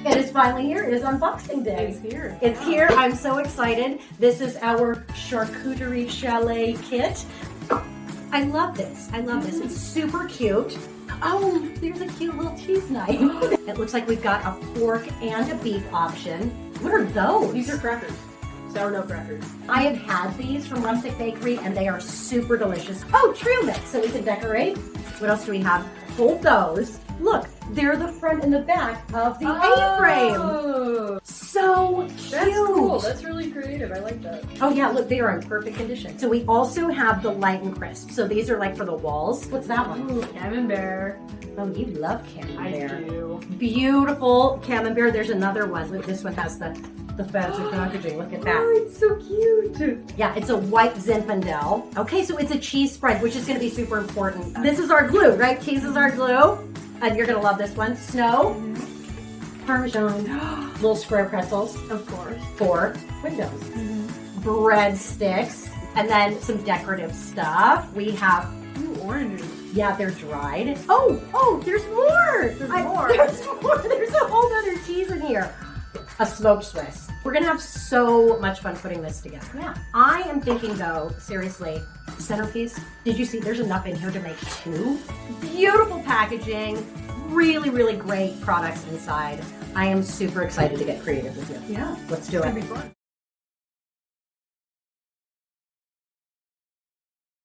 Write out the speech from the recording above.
It is finally here. It is unboxing day. It's here. It's here. I'm so excited. This is our Charcuterie Chalet kit. I love this. I love this. It's super cute. Oh, there's a cute little cheese knife. It looks like we've got a pork and a beef option. What are those? These are crackers. Sourdough crackers. I have had these from Rustic Bakery and they are super delicious. Oh, trio mix, so we can decorate. What else do we have? Hold those. Look, they're the front and the back of the A-frame. So cute. That's cool. That's really creative. I like that. Oh yeah, look, they are in perfect condition. So we also have the light and crisp. So these are like for the walls. What's that one? Ooh, camembert. Oh, you love camembert. I do. Beautiful camembert. There's another one. Look, this one has the fancy packaging. Look at that. Oh, it's so cute. Yeah, it's a white Zinfandel. Okay, so it's a cheese spread, which is going to be super important. This is our glue, right? Cheese is our glue. And you're going to love this one. Snow, Parmesan, little square pretzels, Of course. for windows, breadsticks, and then some decorative stuff. We have, Ooh, oranges. yeah, they're dried. Oh, there's more. There's more. There's more. There's a whole other cheese in here. A smoked Swiss. We're gonna have so much fun putting this together. Yeah. I am thinking though, seriously, centerpiece. Did you see there's enough in here to make two? Beautiful packaging, really, really great products inside. I am super excited to get creative with you. Yeah. Let's do It's it. gonna be fun.